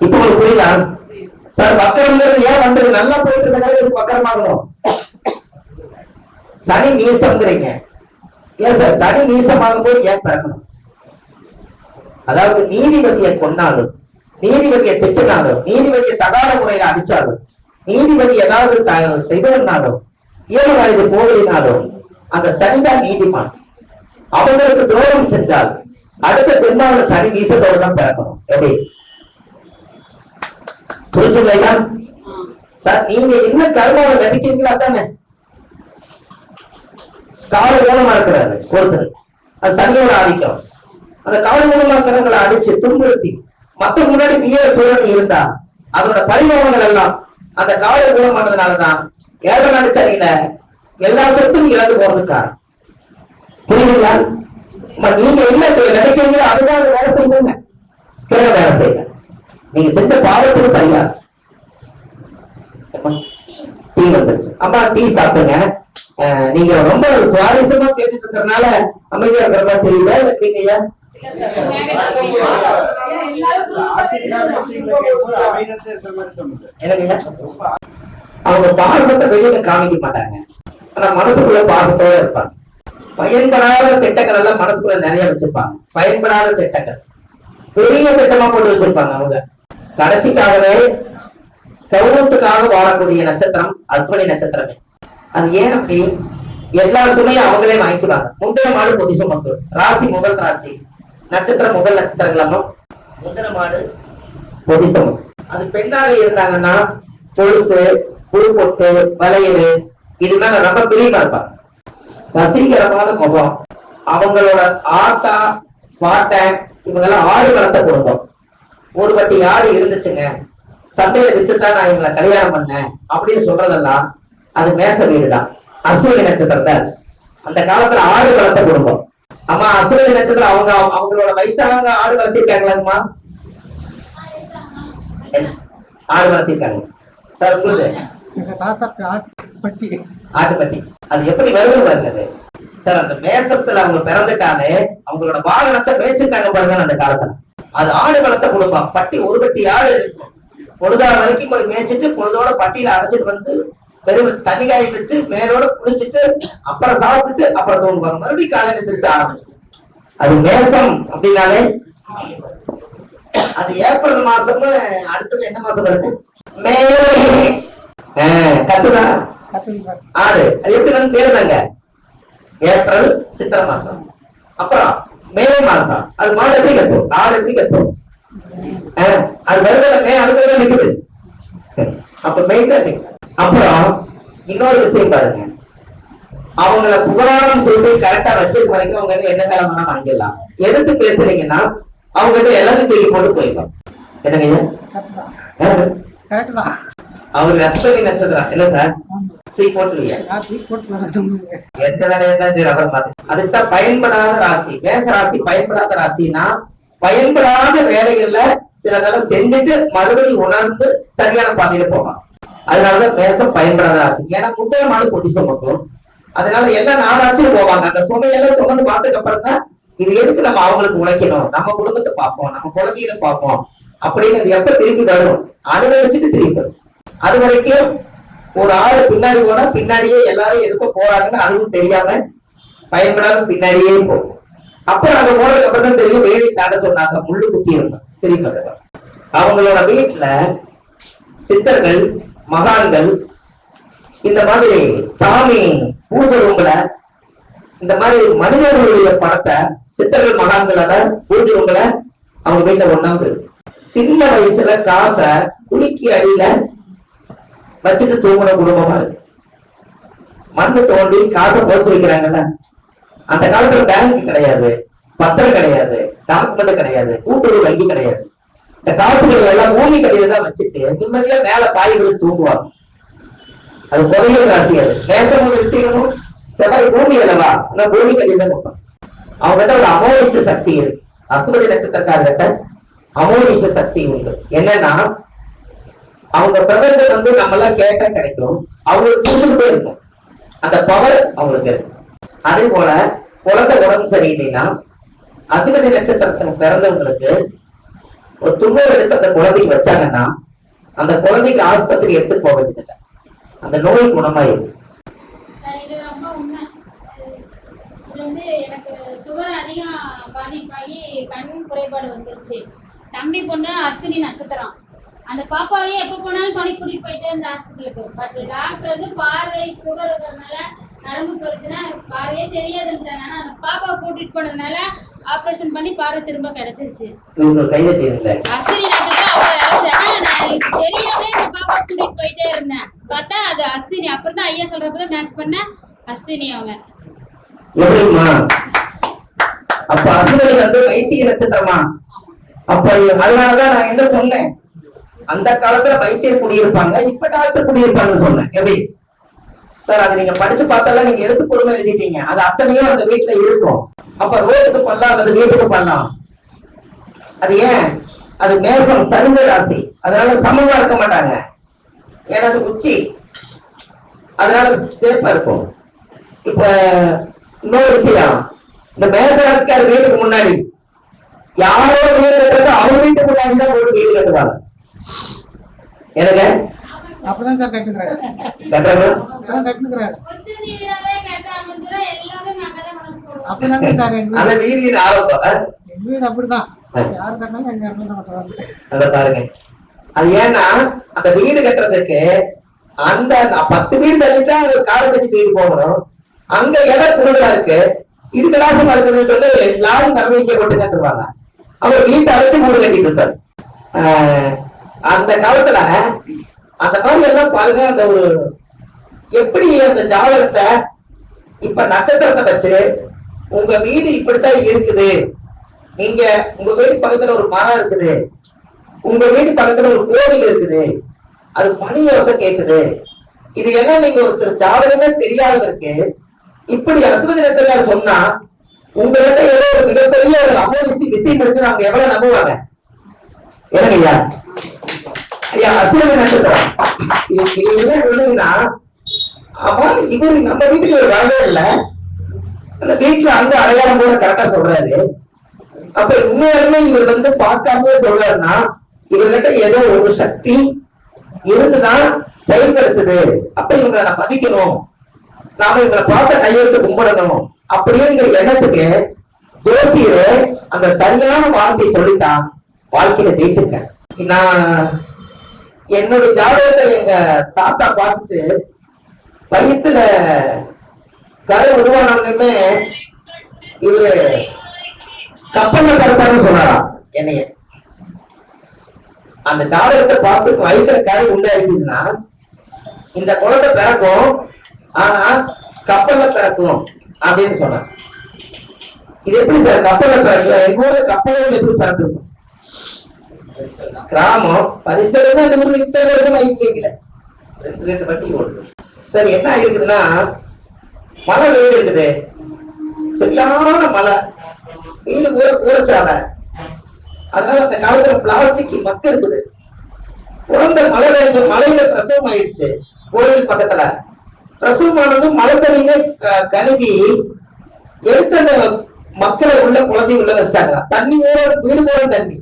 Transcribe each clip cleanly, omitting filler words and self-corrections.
இப்ப உங்களுக்கு புரியுதா சார்? வக்கரம்ங்கிறது ஏன் வந்தது? நல்லா போயிட்டு இருந்த வக்கரமாகணும். சனி நீசம்ங்கிறீங்க ஏன் சார்? சனி நீசமாகும் போது ஏன் பிறக்கணும்? அதாவது நீதிபதியை கொன்னாலும், நீதிபதியை திட்டினாலும், நீதிபதியை தகாத முறையில அடிச்சாலும், நீதிபதி ஏதாவது செய்தவனாலும், 7 வயது போகலினாலும் அந்த சனிதான் நீதிமான். அவங்களுக்கு துரோகம் செஞ்சால் அடுத்த ஜென்மாவில் சனி நீசத்தோடு தான் பிறக்கணும். எப்படி புரிஞ்சுங்களா சார்? நீங்க என்ன கர்மாவை விதைக்கிறீங்களா தானே? கால மூலமா இருக்கிறாரு ஒருத்தர், அது சனியோட ஆதிக்கம். அந்த கால மூலமா இருக்கிறவங்களை அடிச்சு துன்புறுத்தி மத்த முன்னாடி வீர சூழல் இருந்தா அதோட பரிமாணங்கள் எல்லாம் அந்த கால மூலமானதுனாலதான் 7 நாடு சனியில எல்லா சொத்தும் இழந்து போறதுக்காக. புரியுதுங்களா? நீங்க என்ன நினைக்கிறீங்களோ அதுதான் வேலை செய்யுங்க, கிரக வேலை செய்யுங்க. நீங்க செஞ்ச பாவத்துக்கு பரிகாரம். டீ வந்துருச்சு. அம்மா டீ சாப்பிடுங்க. நீங்க ரொம்ப சுவாரஸ்யமா கேட்டுட்டு இருக்கிறதுனால அமைதியா இருக்கிற மாதிரி தெரியல. நீங்க அவங்க பாசத்தை வெளியில காமிக்க மாட்டாங்க, ஆனா மனசுக்குள்ள பாசத்தோட இருப்பாங்க. பயன்படாத திட்டங்கள் எல்லாம் மனசுக்குள்ள நிறைய வச்சிருப்பாங்க. பயன்படாத திட்டங்கள் பெரிய திட்டமா போட்டு வச்சிருப்பாங்க. அவங்க கடைசிக்காகவே கௌரவத்துக்காக வாழக்கூடிய நட்சத்திரம் அஸ்வினி நட்சத்திரமே. அது ஏன் அப்படி? எல்லா சுமையும் அவங்களே வாங்கிக்குவாங்க. முந்திர மாடு பொதி சுமக்கு ராசி, முதல் ராசி நட்சத்திரம், முதல் நட்சத்திரங்களாமோ முந்திர மாடு பொதி சுமக்கு. அது பெண்ணாக இருந்தாங்கன்னா பொழுசு, புழு பொட்டு, வளையல் இது மேல ரொம்ப பிரியமா இருப்பாங்க. வசீகரமான முகம். அவங்களோட ஆத்தா பாட்டை இவங்கெல்லாம் ஆடு வளர்த்த குடும்பம். ஒரு பட்டி ஆடு இருந்துச்சுங்க, சந்தையில வித்துதான் நான் இவங்களை கல்யாணம் பண்ணேன் அப்படின்னு சொல்றதெல்லாம் அது மேச வீடுதான். அஸ்வினி நட்சத்திரத்தை அந்த காலத்துல ஆடு வளர்த்த குடும்பம். அம்மா அஸ்வினி நட்சத்திரம் அவங்களோட வயசானவங்க ஆடு வளர்த்திருக்காங்களாங்கம்மா? ஆடு வளர்த்திருக்காங்க சார். உங்களுக்கு ஆட்டுப்பட்டி அது எப்படி வருது பாருங்க சார். அந்த மேசத்துல அவங்க பிறந்துட்டாலே அவங்களோட வாகனத்தை மேய்ச்சிருக்காங்க பாருங்க அந்த காலத்துல. அது ஆடு வளர்த்த குடும்பம். பட்டி ஒரு பட்டி ஆடு இருக்கும். பொழுதாடு வரைக்கும் போய் மேய்ச்சிட்டு பொழுதோட பட்டியில அடைச்சிட்டு வந்து பெரும் தண்ணி காய வச்சு மேலோட குளிச்சுட்டு அப்புறம் சாப்பிட்டுட்டு அப்புறம் தூங்குவாங்க. மறுபடியும் காலையில எந்திரிச்சு ஆரம்பிச்சு. அது மேசம் அப்படின்னாலே அது ஏப்ரல் மாசம். அடுத்தது என்ன மாசம் வருது? மே. கத்துதா ஆடு? அது எப்படி வந்து சேருதாங்க? ஏப்ரல் சித்திரை மாசம். அப்புறம் மே மாசம் அது மாடு எப்படி கத்தும்? ஆடு எப்படி கத்தும்? அது வருதுல மே, அதுக்குள்ள நிக்குது. அப்ப மெய் தான். அப்புறம் இன்னொரு விஷயம் பாருங்க, அவங்கள புகழாரம் சொல்லி கரெக்டா வச்சிருக்க வரைக்கும் அவங்க கிட்ட என்ன கிளம்புனா வாங்கிடலாம். எதிர்த்து பேசுறீங்கன்னா அவங்க கிட்ட எல்லாத்தையும் தூக்கி போட்டு போயிடலாம். என்னங்க அவரு அஸ்வினி நட்சத்திரம் என்ன சார்? தூக்கி போட்டுருவீங்க. எந்த வேலையா அப்புறம் பார்த்து. அதுக்குதான் பயன்படாத ராசி மேச ராசி. பயன்படாத ராசினா பயன்படாத வேலைகள்ல சிலதெல்லாம் செஞ்சுட்டு மறுபடியும் உணர்ந்து சரியான பாதையில போவாங்க. அதனாலதான் மேசம் பயன்படாத ராசி. ஏன்னா முத்திரமான பொதி சுமக்கும். அதனால எல்லா நாளாச்சும் போவாங்க. அந்த சுமையெல்லாம் சுமந்து பார்த்ததுக்கு அப்புறம் தான் இது எதுக்கு நம்ம அவங்களுக்கு உழைக்கணும், நம்ம குடும்பத்தை பார்ப்போம், நம்ம குழந்தைகளை பார்ப்போம் அப்படின்னு எப்ப திரும்பி வரும்? அனுபவிச்சுட்டு திரும்பி வரும். அது வரைக்கும் ஒரு ஆளு பின்னாடி போனா பின்னாடியே எல்லாரும் எதுக்கோ போறாங்கன்னு அதுவும் தெரியாம பயன்படாம பின்னாடியே போகும். அப்புறம் அங்க போனதுக்கு அப்புறம் தான் தெரியும் வேலையை தாண்ட சொன்னாங்க, முள்ளு குத்தி இருந்தாங்க திரும்பி. அவங்களோட வீட்டுல சித்தர்கள், மகான்கள், இந்த மாதிரி சாமி பூஜை ரூம்ல இந்த மாதிரி மனிதர்களுடைய படத்தை சித்தர்கள் மகான்களோட பூஜை ரூம்ல அவங்க வீட்டுல ஒண்ணாவது. சின்ன வயசுல காசை குளிக்கு அடியில வச்சுட்டு தூங்குன குடும்பமா இருக்கு. மண்ணு தோண்டி காசை போச்சு வைக்கிறாங்கல்ல. அந்த காலத்துல பேங்க் கிடையாது, பத்திரம் கிடையாது, டாக்குமெண்ட் கிடையாது, கூட்டுறவு வங்கி கிடையாது. இந்த காசுகளை எல்லாம் பூமி கடையில தான் வச்சுட்டு நிம்மதியா மேல பாய் விரிச்சு தூங்குவாங்க. அது புதைய ராசி. அது நேசமும் வச்சுக்கணும். செவ்வாய் பூமி விளவா ஆனா பூமி கடையில தான் கொடுப்பாங்க. அவங்க கிட்ட ஒரு அமோனிஷ சக்தி இருக்கு. அஸ்வினி நட்சத்திரக்காரர்கிட்ட அமோனிஷ சக்தி உண்டு. என்னன்னா அவங்க பிரபஞ்சம் வந்து நம்ம எல்லாம் கேட்டா கிடைக்கும், அவங்களுக்கு புரிஞ்சுக்கிட்டே இருக்கும். அந்த பவர் அவங்களுக்கு இருக்கு. அதே போல குழந்தை உடம்பு சரியில்லைன்னா அஸ்வினி நட்சத்திரத்துக்கு பிறந்தவங்களுக்கு ஒரு துண்ணூறு எடுத்து அந்த குழந்தைக்கு வச்சாங்கன்னா அந்த குழந்தைக்கு ஆஸ்பத்திரி எடுத்துட்டு போக வேண்டியதில்லை, அந்த நோய் குணமாயிடும். எனக்கு சுகர் அதிகம் பாதிப்பாகி கண் குறைபாடு வந்துருச்சு. தம்பி பொண்ணு அஸ்வினி நட்சத்திரம். அந்த பாப்பாவே எப்ப போனாலும் துணை கூட்டிட்டு போயிட்டே இருந்த ஹாஸ்பிட்டலுக்கு. பட் டாக்டர் வந்து பார்வை சுகர் இருக்கிறதுனால நரம்பு பிரச்சனை பார்வையே தெரியாதுன்றாங்க. ஆனா அந்த பாப்பாவை கூட்டிட்டு போனதுனால ஆபரேஷன் பண்ணி பார்வை திரும்ப கிடைச்சிருச்சு. அஸ்வினி நட்சத்திரம் நான் தெரியாம இந்த பாப்பா கூட்டிட்டு போயிட்டே இருந்தேன். பார்த்தா அது அஸ்வினி. அப்புறம் தான் ஐயா சொல்றப்பதான் மேட்ச் பண்ண அஸ்வினி அவங்க. அப்ப அஸ்வினி வந்து வைத்திய நட்சத்திரமா? அப்ப அதனாலதான் நான் என்ன சொன்னேன், அந்த காலத்துல வைத்தியர் குடியிருப்பாங்க, இப்ப டாக்டர் குடியிருப்பாங்கன்னு சொன்னேன். எப்படி சார்? அது நீங்க படிச்சு பார்த்தால நீங்க எழுத்துப்பூர்வமா எழுதிட்டீங்க, அது அத்தனையும் அந்த வீட்டுல இருக்கும். அப்ப ரோட்டுக்கு பண்ணலாம் அல்லது வீட்டுக்கு பண்ணலாம். அது ஏன்? அது மேசம் சரிஞ்ச ராசி, அதனால சமமா இருக்க மாட்டாங்க. ஏன்னா அது உச்சி, அதனால சேஃபா இருக்கும். இப்ப இன்னொரு விஷயம், இந்த மேச ராசிக்கார வீட்டுக்கு முன்னாடி யாரோ வீடு கட்டுறது அவங்க வீட்டுக்கு முன்னாடிதான் போட்டு வீடு கட்டுவாங்க. எனக்கு அப்பதான் சார் கட்டுக்கிறாங்க. அப்படிதான் யாரு கட்டினாலும் எங்க இடத்துல பாருங்க. அது ஏன்னா அந்த வீடு கட்டுறதுக்கு அந்த 10 வீடு தள்ளிட்டா காரை சட்டி செய்து போகணும். அங்க இடம் குறுகலா இருக்கு, இது கலாசமா இருக்குதுன்னு சொல்லி லாரி மரணிக்க போட்டு கட்டுருவாங்க. அவர் வீட்டை அழைச்சு வீடு கட்டிட்டு இருப்பாரு. அந்த காலத்துல அந்த மாதிரி எல்லாம் பாருங்க. அந்த ஒரு எப்படி அந்த ஜாதகத்தை இப்ப நட்சத்திரத்தை வச்சு உங்க வீடு இப்படித்தான் இருக்குது, நீங்க உங்க வீடு பக்கத்துல ஒரு மரம் இருக்குது, உங்க வீடு பக்கத்துல ஒரு கோவில் இருக்குது, அது மணி யோசை கேக்குது, இது எல்லாம் நீங்க ஒருத்தர் ஜாதகமே தெரியாதவருக்கு இப்படி அஸ்வதி நட்சத்திரம் சொன்னா உங்ககிட்ட ஏதோ ஒரு மிகப்பெரிய ஒரு அமோரிசி விஷயம் இருக்கு, அவங்க எவ்வளவு நம்புவாங்க? ஏன்னா ஐயா அஸ்வதி நட்சத்திரம் என்ன ஆமா இவரு நம்ம வீட்டுக்கு வரவே இல்லை, அந்த வீட்டுல அங்க அடையாளம் போல கரெக்டா சொல்றாரு. அப்ப உண்மையாலுமே இவர் வந்து பார்க்காம சொல்றாருன்னா இவர்கிட்ட ஏதோ ஒரு சக்தி இருந்துதான் செயல்படுத்துது. அப்ப இவங்களை நான் மதிக்கணும், நாம இவங்களை பார்த்த கையெழுத்து கும்பிடணும் அப்படிங்கிற எண்ணத்துக்கு ஜோசியர் அந்த சரியான வார்த்தையை சொல்லித்தான் வாழ்க்கையில ஜெயிச்சிருக்கேன். நான் என்னுடைய ஜாதகத்தை எங்க தாத்தா பார்த்துட்டு வயிற்றுல கரு உருவானவங்களுமே இவரு கப்பல்ல பிறப்பாருன்னு சொன்னாராம் என்னைய. அந்த ஜாதகத்தை பார்த்து வயிற்றுல கரு உண்டாயிருக்குதுன்னா இந்த குழந்தை பிறக்கும், ஆனா கப்பல்ல பிறக்கும் அப்படின்னு சொன்னாங்க. இது எப்படி சார் கப்பல்ல பிறக்கல? எங்க ஊர்ல கப்பல்ல எப்படி பிறந்திருக்கும்? கிராமம் பரிசு அந்த ஊர்ல இத்தனை வருஷம் வைக்கல, 2 வண்டி ஓடுது. சரி என்ன இருக்குதுன்னா மழை வெயில் இருக்குது, சரியான மழை, வீடு கூட கூரைச்சாலை, அதனால அந்த காலத்துல பிளாஸ்டிக் மக்கு இருக்குது. குழந்தை மழை பெய்ஞ்ச மழையில பிரசவம் ஆயிடுச்சு கோயில் பக்கத்துல. பிரசவமானதும் மழை தண்ணியில கழுவி எடுத்த அந்த மக்களை உள்ள குழந்தை உள்ள வச்சிட்டாங்க. தண்ணி ஓட வீடு போற தண்ணி,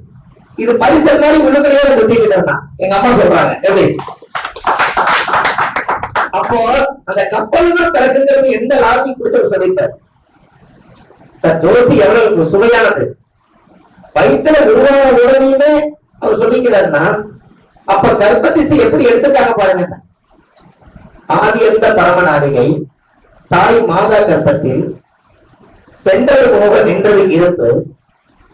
இது பரிசல் மாதிரி உள்ளுக்குள்ளேயே சுத்திக்கிட்டோம்னா எங்க அம்மா சொல்றாங்க. எப்படி அப்போ அந்த கப்பல் தான் பிறக்குங்கிறது எந்த லாஜிக் பிடிச்சவர் சொல்லிட்டார் சார்? ஜோசி எவ்வளவு சுவையானது. வயிற்றுல உருவான உடனே அவர் சொல்லிக்கிறாருன்னா அப்ப கர்ப்பதிசை எப்படி எடுத்துக்காங்க பாருங்க. ஆதி எந்த பரமநாதிகை தாய் மாதா கர்ப்பத்தில் சென்றது போக நின்றது இருப்பு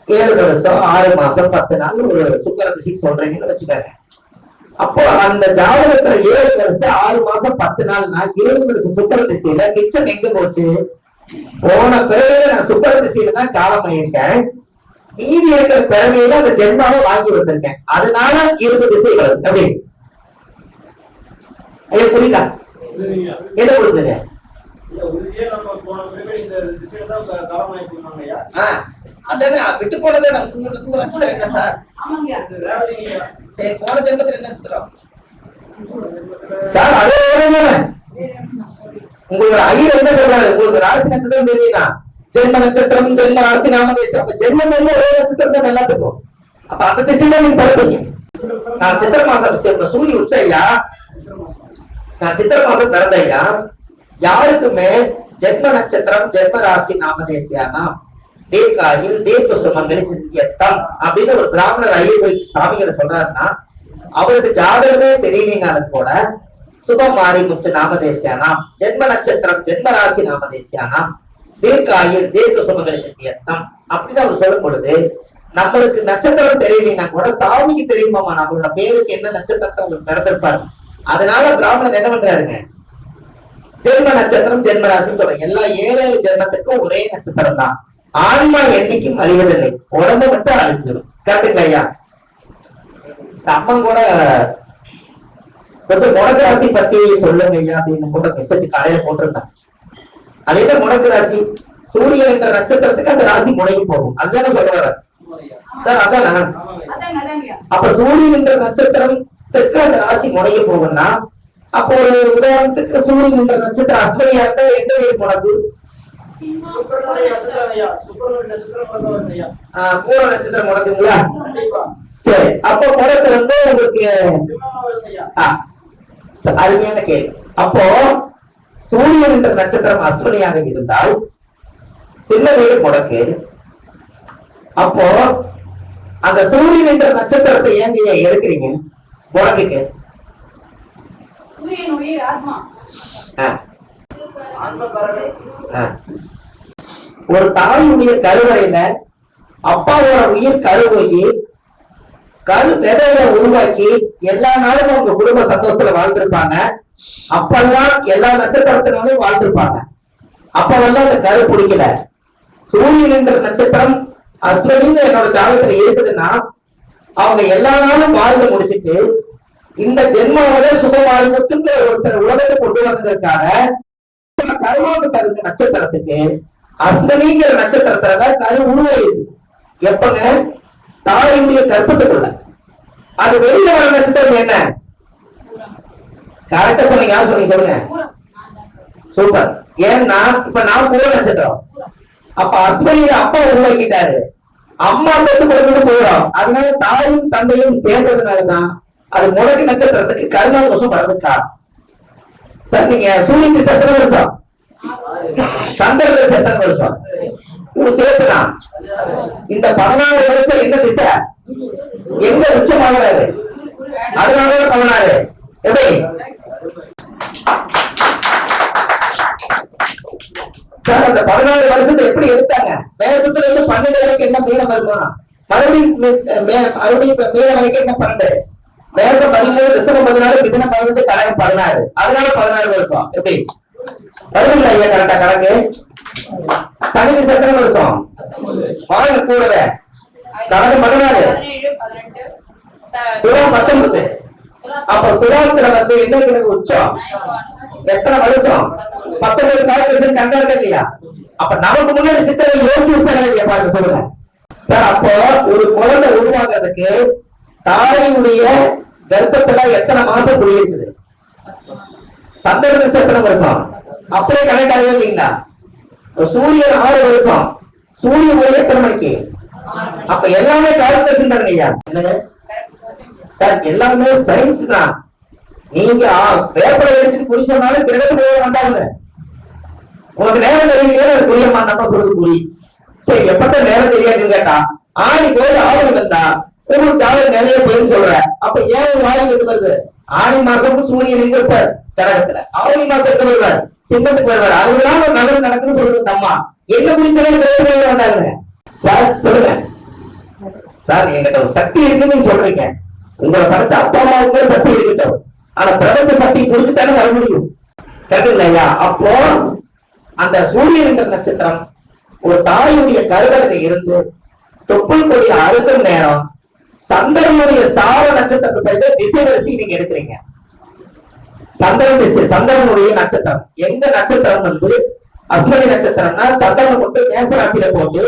7 வருஷம் 6 மாசம் 10 நாள் ஒரு சுக்கரதிசை சொல்றீங்கன்னு வச்சுக்காங்க. அப்போ அந்த ஜாதகத்துல 7 வருஷம் 6 மாசம் 10 நாள்னா 20 வருஷம் சுக்கரதிசையில மிச்சம் எங்க போச்சு? போன பிறகு நான் சுக்கரதிசையில தான் காலமாயிருக்கேன், மீதி இருக்கிற பிறவையில அந்த ஜென்மாவை வாங்கி வந்திருக்கேன், அதனால 20 திசை வருது. அப்படி ஐயா புரியுதா? என்ன புரிஞ்சுங்க? அதானே விட்டு போனதே உங்களுக்கு நட்சத்திரம் என்ன சார்? சரி போன ஜென்மத்தில் என்ன நட்சத்திரம் சார்? அதே உங்களுக்கு ஐயர் என்ன சொல்றாரு? உங்களுக்கு ராசி நட்சத்திரம் தெரியல, ஜென்ம நட்சத்திரம் ஜென்ம ராசி நாமதேசம். அப்ப ஜென்மம் ஒரே நட்சத்திரம் தான் எல்லாத்துக்கும். அப்ப அந்த திசையில நீங்க பிறப்பீங்க. நான் சித்திரை மாசம் சூரிய உச்சையா, நான் சித்திரை மாசம் பிறந்தையா, யாருக்குமே ஜென்ம நட்சத்திரம் ஜென்ம ராசி நாமதேசியானா தீர்க்காயில் தீர்க்க சுமங்கலி சித்தியத்தம் அப்படின்னு ஒரு பிராமணர் ஐயர் சாமிகளை சொல்றாருன்னா, அவருக்கு ஜாதகமே தெரியலீங்கன்னு கூட சுபம் மாரிமுத்து நாமதேசியானாம், ஜென்ம நட்சத்திரம் ஜென்ம ராசி நாமதேசியானாம், தீர்க்காயில் தீர்க்க சுமங்கலி சித்தியத்தம் அப்படின்னு அவர் சொல்லும் பொழுது, நம்மளுக்கு நட்சத்திரம் தெரியலீங்கன்னா கூட சாமிக்கு தெரியுமாமா நம்மளோட பேருக்கு என்ன நட்சத்திரத்தை உங்களுக்கு பிறந்திருப்பாரு. அதனால பிராமணர் என்ன பண்றாருங்க, ஜென்ம நட்சத்திரம் ஜென்ம ராசின்னு சொல்றேன். எல்லா 7 ஜென்மத்துக்கும் ஒரே நட்சத்திரம் தான். ஆன்மா என்னைக்கும் அழிவதில்லை, உடம்பு மட்டும் அழிஞ்சிடும். கரெக்டுங்களா ஐயா? அம்மா கூட கொஞ்சம் முடக்கு ராசி பத்தி சொல்லுங்க ஐயா அப்படின்னு கூட மெசேஜ் காலையில போட்டிருந்தாங்க. அது என்ன முடக்கு ராசி? சூரியன் என்ற நட்சத்திரத்துக்கு அந்த ராசி முடங்கி போகும், அதுதானே சொல்ல வர சார்? அதானா? அப்ப சூரியன் என்ற நட்சத்திரத்துக்கு அந்த ராசி முடங்கி போகும்னா, அப்போ ஒரு உதாரணத்துக்கு சூரியன் என்ற நட்சத்திரம் அஸ்வினியா இருந்தா எந்த வீடு முடக்கு? பூர நட்சத்திரம் முடக்குங்களா? சரி, அப்போ முடக்கு வந்து உங்களுக்கு அருமையான கேள்வி. அப்போ சூரியன் என்ற நட்சத்திரம் அஸ்வினியாக இருந்தால் சின்ன வீடு முடக்கு. அப்போ அந்த சூரியன் என்ற நட்சத்திரத்தை ஏங்க எடுக்கிறீங்க முடக்குக்கு? ஒரு தாயுடைய கருவறையில அப்பாவோட உயிர் கருவையை கரு விதைய உருவாக்கி எல்லா நாளும் அவங்க குடும்ப சந்தோஷத்துல வாழ்ந்திருப்பாங்க. அப்பெல்லாம் எல்லா நட்சத்திரத்தினாலும் வாழ்ந்திருப்பாங்க. அப்பவெல்லாம் அந்த கரு பிடிக்கல. சூரியன் என்ற நட்சத்திரம் அஸ்வினின்னு என்னோட ஜாதகத்துல இருக்குதுன்னா, அவங்க எல்லா நாளும் வாழ்ந்து முடிச்சுட்டு இந்த ஜென்மாவில சுபமாரிமுத்துங்கிற ஒருத்தர் உலகத்தை கொண்டு வந்ததற்காக கருவாக்கு தகுந்த நட்சத்திரத்துக்கு அஸ்வினிங்கிற நட்சத்திரத்துலதான் கரு உருவாயிருக்கு. எப்பங்க? தாயுடைய கற்பத்துக்குள்ள. அது வெளியில வர நட்சத்திரம் என்ன? கரெக்டா சொன்னீங்க. யார் சொன்னீங்க சொல்லுங்க. சூப்பர். ஏன்னா இப்ப நான் பூர நட்சத்திரம். அப்ப அஸ்வினியில அப்பா உருவாக்கிட்டாரு, அம்மா பெற்று கொடுத்தது பூரம். அதனால தாயும் தந்தையும் சேர்ந்ததுனாலதான் அது முடக்கு நட்சத்திரத்துக்கு கருணா தோஷம் வர்றதுக்கா. சார் நீங்க சூரியனுக்கு எத்தனை வருஷம்? சந்திரனுக்கு எத்தனை வருஷம்? சேர்த்துனா இந்த 14 வருஷம் என்ன திசை? எங்க உச்சமாகிறாரு? அதனால 16. எப்படி சார் அந்த 14 வருஷத்தை எப்படி எடுத்தாங்க? மேசத்துல இருந்து 12 வரைக்கும் என்ன மீனம் வருமா? மறுபடியும் மீனம் வரைக்கும் என்ன 12? மேசம் 13, ரிஷபம் 14, மிதுனம் 15, கடகம் 16. அதனால 16 வருஷம். எப்படி வருங்களா ஐயா? கரெக்டா கணக்கு. சனி எத்தனை வருஷம்? பாருங்க கூடவே. கடகம் 14, துலாம் 19. அப்ப துலாத்துல வந்து என்ன கிரகம் உச்சம்? எத்தனை வருஷம்? 19 காலகட்டம் கண்டாங்க இல்லையா? அப்ப நமக்கு முன்னாடி சித்திரை யோசிச்சு வச்சாங்க இல்லையா? பாருங்க சொல்லுங்க சார். அப்போ ஒரு குழந்தை உருவாக்குறதுக்கு தாயுடைய கர்ப்பத்துல எத்தனை மாசம் குடியிருக்குது? சந்திரனுக்கு எத்தனை வருஷம்? அப்படியே கனெக்ட் ஆகுது இல்லைங்களா? சூரியன் 6 வருஷம். சூரிய ஒளி எத்தனை மணிக்கு? அப்ப எல்லாமே கால்குலேஷன் தானுங்க ஐயா சார். எல்லாமே சயின்ஸ் தான். நீங்க பேப்பரை வச்சுட்டு குறி சொன்னாலும் கிரகத்து போய் வந்தாங்க. உனக்கு நேரம் தெரியலையே புரிய மாட்டாப்பா சொல்றது புரி. சரி, எப்பத்தான் நேரம் தெரியாதுன்னு கேட்டா, ஆணி போய் ஆவணி வந்தா உங்களுக்கு ஜாதகம் நிறைய போயின்னு சொல்ற. அப்ப ஏன் வாயில் எது வருது? ஆணி மாசம் சூரியன் எங்க இருப்பார்? கடகத்துல. ஆவணி மாசத்துக்கு வருவார், சிங்கத்துக்கு வருவார். அதுதான் ஒரு நல்லது நடக்குன்னு சொல்றது தம்மா. என்ன குறி சொல்ல வந்தாங்க சார்? சொல்லுங்க சார். என்கிட்ட ஒரு சக்தி இருக்குன்னு சொல்றீங்க. உங்களை படைச்ச அப்பா அம்மாவுக்கு கூட சக்தி இருக்கட்டும், ஆனா பிரபஞ்ச சக்தி குடிச்சுத்தானே வர முடியும். கரெக்டுங்களா ஐயா? அப்போ அந்த சூரியன் என்ற நட்சத்திரம் ஒரு தாயுடைய கருவறையில இருந்து தொப்புள் கொடி அறுக்கும் நேரம் சந்திரனுடைய சார நட்சத்திரத்தை படித்த திசை வரிசை நீங்க எடுக்கிறீங்க. சந்திரன் திசை, சந்திரனுடைய நட்சத்திரம். எங்க நட்சத்திரம் வந்து அஸ்வினி நட்சத்திரம்னா சந்திரனை கொண்டு மேசராசியில போட்டு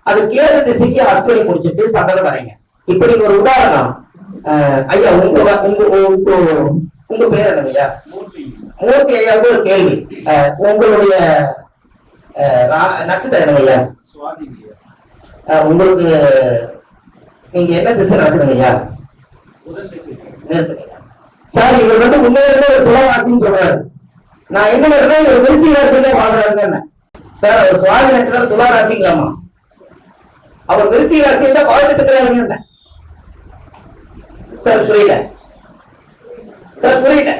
அது கேது திசைக்கு அஸ்வினி முடிச்சுட்டு சந்திரன் வரைங்க. இப்படி ஒரு உதாரணம். ஐயா உங்க பேர் என்னங்க ஐயா? மூர்த்தி ஐயாவுக்கு ஒரு கேள்வி. உங்களுடைய நட்சத்திரம் என்னங்க ஐயா? உங்களுக்கு நீங்க என்ன திசை நடக்குதுங்கய்யா? சார் இவர் வந்து உண்மையிலே ஒரு துளாராசின்னு சொல்றாரு. நான் என்ன பண்றேன், இவர் விருச்சிக ராசியில வாழ்றாருன்னு. சார் அவர் சுவாதி நட்சத்திரம் துளாராசிங்களாமா? அவர் விருச்சிக ராசியில வாழ்ந்துட்டு இருக்கிறாருங்க. சார் புரியல. சார் புரியல.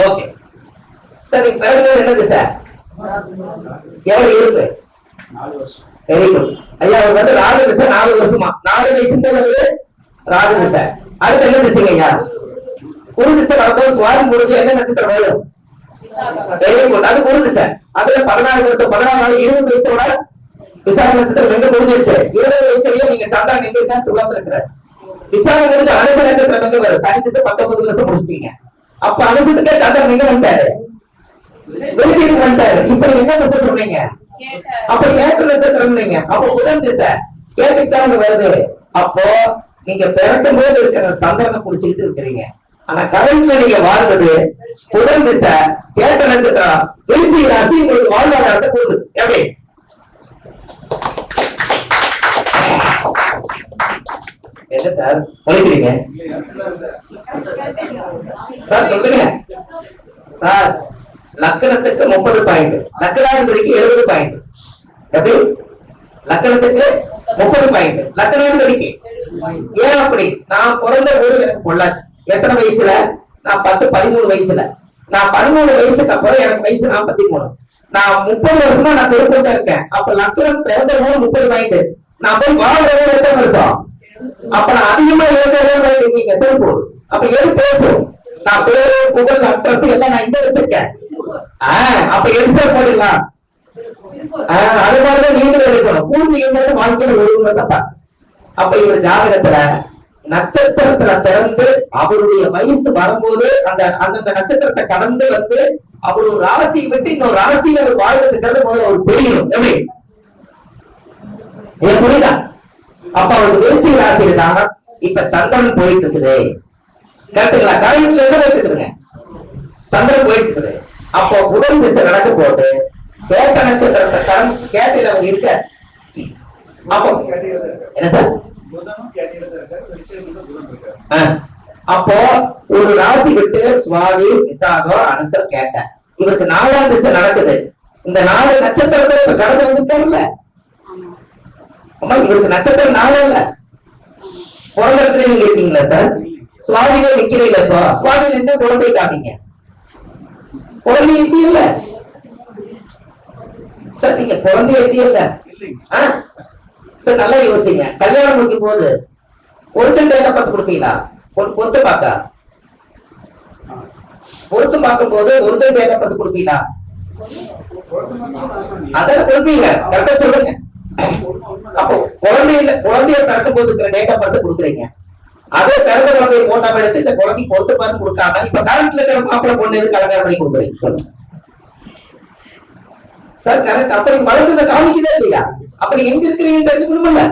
ஓகே சார், நீங்க பிறகு என்னது சார்? எவ்வளவு இருப்பு? 4 வருஷம். வெரி குட் ஐயா. அவர் வந்து ராகு திசை 4 வருஷமா. 4 வயசுன்றது ராகு திசை. அடுத்து என்ன திசைங்க ஐயா? குரு திசை வரப்போது சுவாதி முடிஞ்சு என்ன நட்சத்திரம் வரும்? வெரி குட், அது குரு திசை. அதுல 14 வருஷம் 14 20 வயசோட விசாக நட்சத்திரம் எங்க முடிஞ்சிருச்சு? 20 வயசுலயே நீங்க சந்திரன் எங்க இருக்கா? துலாத்துல இருக்கிறார். விசாக முடிஞ்ச அனுச நட்சத்திரம் எங்க வரும்? சனி திசை 19 வருஷம் முடிச்சிட்டீங்க. அப்ப அனுசத்துக்கே சந்திரன் எங்க வந்துட்டாரு? விருச்சிக வந்துட்டாரு. இப்ப நீங்க என்ன திசை சொன்னீங்க? அப்ப ஏற்ற நட்சத்திரம் நீங்க. அப்ப புதன் திசை கேட்டுக்கிட்டாங்க வருது. அப்போ நீங்க பிறக்கும் போது இருக்கிற சந்திரனை புடிச்சுக்கிட்டு இருக்கிறீங்க. ஆனா கரண்ட்ல நீங்க வாழ்றது புதன் திசை கேட்ட நட்சத்திரம் விருச்சிக ராசி உங்களுக்கு வாழ்வாதாரத்தை கொடுக்குது. எப்படி? என்ன சார் உழைக்கிறீங்க? சார் சொல்லுங்க சார். லக்கணத்துக்கு 30 பாயிண்ட், லக்கணாதிபதிக்கு 70 பாயிண்ட். எப்படி? லக்கணத்துக்கு 30 பாயிண்ட், லக்கணாதிபதிக்கு. ஏன் அப்படி? நான் பிறந்த போது எனக்கு பொள்ளாச்சு. எத்தனை வயசுல? நான் 13 வயசுல. நான் 13 வயசுக்கு அப்புறம் எனக்கு வயசு 43. நான் 30 வருஷமா நான் திருப்பூர் தான் இருக்கேன். அப்ப லக்கணம் பிறந்த போது 30 பாயிண்ட். நான் போய் வாழ்றது எத்தனை வருஷம்? அப்ப நான் அதிகமா இருக்கீங்க திருப்பூர். அப்ப எது பேசும்? நான் பேரு புகழ் அட்ரஸ் எல்லாம் நான் இங்க வச்சிருக்கேன். அப்ப எரிசல் போடலாம். அது மாதிரிதான் நீங்களும் எடுக்கணும். பூர்வீகங்கிறது வாழ்க்கையில ஒழுங்குறதப்பா. அப்ப இவர் ஜாதகத்துல நட்சத்திரத்துல பிறந்து அவருடைய வயசு வரும்போது அந்த நட்சத்திரத்தை கடந்து வந்து அவர் ஒரு ராசியை விட்டு இன்னொரு ராசியில அவர் வாழ்றதுங்கிறது முதல்ல ஒரு தெரியணும். எப்படி புரியுதா? அப்ப அவருக்கு விருச்சிக ராசியில தான் இப்ப சந்திரன் போயிட்டு இருக்குது. கரெக்டுங்களா? கரண்ட்ல என்ன போயிட்டு இருக்குங்க? சந்திரன் போயிட்டு இருக்குது. அப்போ புதன் திசை நடக்க போது கேட்ட நட்சத்திரத்தை கடந்து கேட்டில அவங்க இருக்க. அப்போ என்ன சார்? அப்போ ஒரு ராசி விட்டு சுவாதி விசாகம் அனுசம் கேட்ட இவருக்கு 4ஆம் திசை நடக்குது. இந்த 4 நட்சத்திரத்தை இப்ப கடந்து வந்துருக்காருல்ல. அம்மா இவருக்கு நட்சத்திரம் 4 இல்ல. பிறந்த இடத்துல நீங்க இருக்கீங்களா சார்? சுவாதியில நிக்கிறீங்களா? இப்போ சுவாதியில இருந்து குழந்தை காப்பீங்க. குழந்தை எப்படி இல்ல சார்? நீங்க குழந்தை எப்படி இல்ல சார்? நல்லா யோசிங்க. கல்யாணம் முடிக்கும் போது ஒருத்தன் டேட்டா பார்த்து கொடுப்பீங்களா? பொருத்த பார்க்க பொருத்து பார்க்கும் போது ஒருத்தன் டேட்டா பார்த்து கொடுப்பீங்களா? அதான் கொடுப்பீங்க. கரெக்டா சொல்லுங்க. அப்போ குழந்தைய பிறக்கும் போது இருக்கிற டேட்டா பார்த்து கொடுக்குறீங்க. அதே பிறந்த குழந்தைய போட்டா எடுத்து இந்த குழந்தை பொறுத்து பார்த்து கொடுக்காம இப்ப கரண்ட்ல இருக்கிற மாப்பிள்ள பொண்ணு எது கலங்காரம் பண்ணி கொடுக்குறீங்க சொல்லுங்க சார். கரெக்ட். அப்ப நீங்க வளர்ந்ததை காமிக்குதா இல்லையா? அப்ப நீங்க எங்க இருக்கிறீங்கன்னு தெரிஞ்சுக்கணும்ல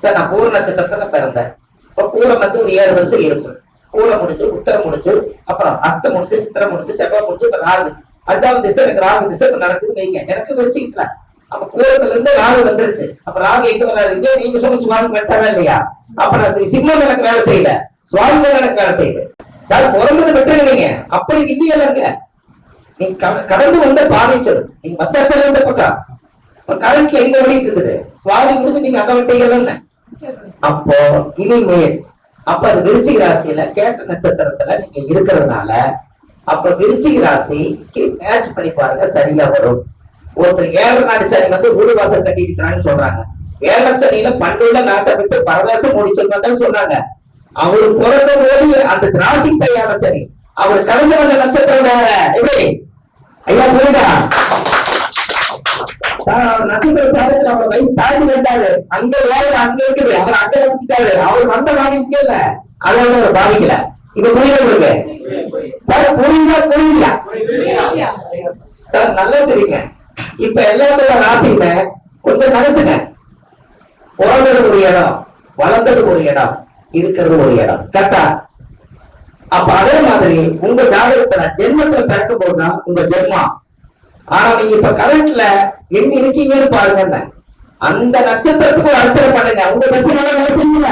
சார். நான் பூர நட்சத்திரத்துல பிறந்தேன். இப்ப பூரம் வந்து ஒரு 7 வருஷம் இருப்பு. பூரம் முடிச்சு, உத்தரம் முடிச்சு, அப்புறம் அஸ்தம் முடிச்சு, சித்திரம் முடிச்சு, செவ்வாய் முடிச்சு, இப்ப ராகு 5ஆம் திசை எனக்கு ராகு திசை இப்ப நடக்குது வைங்க. எனக்கு விருச்சிகத்துல அப்ப பூரத்துல இருந்து ராகு வந்துருச்சு. அப்ப ராகு எங்க வர்றாரு? இங்கே நீங்க சொன்ன சுவாதி வெட்டாவே இல்லையா? அப்ப நான் சிம்மம் எனக்கு வேலை செய்யல, சுவாமி எனக்கு வேலை செய்யுது சார். பிறந்தது வெட்டுறீங்க. அப்படி இல்லையல்லங்க. நீங்க கடந்து வந்த பாதை சொல்லு. நீங்க பத்தாச்சல இந்த பக்கம் கரண்ட்ல எங்க ஓடிட்டு இருக்குது? சுவாதி முடிஞ்சு நீங்க அங்க விட்டீங்கல்ல. அப்போ இனிமேல் அப்ப அது விருச்சிக ராசியில கேட்ட நட்சத்திரத்துல நீங்க இருக்கிறதுனால அப்ப விருச்சிக ராசிக்கு மேட்ச் பண்ணி பாருங்க, சரியா வரும். ஒருத்தர் 7 நாடு சனி வந்து வீடு வாசல் கட்டிட்டு சொல்றாங்க. 7 சனியில பண்டுள்ள நாட்டை விட்டு பரதேசம் முடிச்சிருந்தான்னு சொன்னாங்க. அவரு பிறந்த போது அந்த ராசி தயார சனி அவர் கடந்து வந்த நட்சத்திரம் வேற. எப்படி ஐயா புரியுதா? நட்சத்திர சாதத்துல அவர் வயசு தாண்டி விட்டாரு. அங்க வேலை அங்க இருக்குது. அவர் அங்க வச்சுட்டாரு. அவர் வந்த பாதி இங்க இல்ல. அதோட அவர் பாதிக்கல. இப்ப புரியுது உங்களுக்கு சார்? புரியுதா சார்? நல்லா தெரியுங்க. இப்ப எல்லாத்தோட ராசியில கொஞ்சம் நகர்த்துங்க. பிறந்தது ஒரு இடம், வளர்ந்தது ஒரு இடம், இருக்கிறது ஒரு இடம். கரெக்டா? அப்ப அதே மாதிரி உங்க ஜாதகத்துல ஜென்மத்துல பிறக்கும் போதுதான் உங்க ஜென்மம். ஆனா நீங்க இப்ப கரண்ட்ல எங்க இருக்கீங்கன்னு பாருங்க. அந்த நட்சத்திரத்துக்கு ஒரு அர்ச்சனை பண்ணுங்க. உங்க பசங்க செய்யுங்க.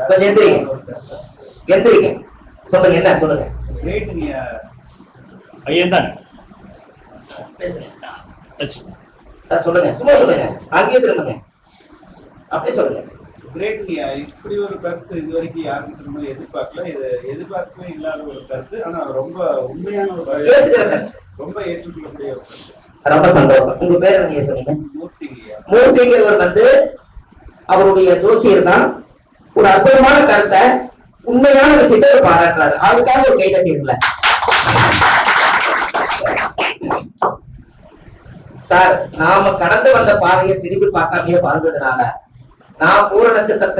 கொஞ்சம் எந்திரிங்க. சொல்லுங்க, என்ன சொல்லுங்க. ஐயன்தான் பேசுங்க சார். சொல்லுங்க, சும்மா சொல்லுங்க. அங்கேயே திரும்புங்க. அப்படியே சொல்லுங்க. கிரேட்ங்கய்யா, இப்படி ஒரு கருத்து இது வரைக்கும் யாருக்கிட்ட எதிர்பார்க்கல. இது எதிர்பார்க்கவே இல்லாத ஒரு கருத்து. ஆனா ரொம்ப உண்மையான ஒரு ரொம்ப ஏற்றுக்கொள்ளக்கூடிய ஒரு கருத்து. ரொம்ப சந்தோஷம். உங்க பேர் என்ன சொன்னீங்க? மூர்த்திங்கய்யா. மூர்த்திங்கிறவர் அவருடைய ஜோசியர் தான். ஒரு அற்புதமான கருத்தை, உண்மையான விஷயத்தை பாராட்டுறாரு. அதுக்காக ஒரு கை தட்டிருக்கல சார். நாம கடந்து வந்த பாதையை திரும்பி பார்க்காமயே வாழ்ந்ததுனால நான் பூர நட்சத்திரத்துல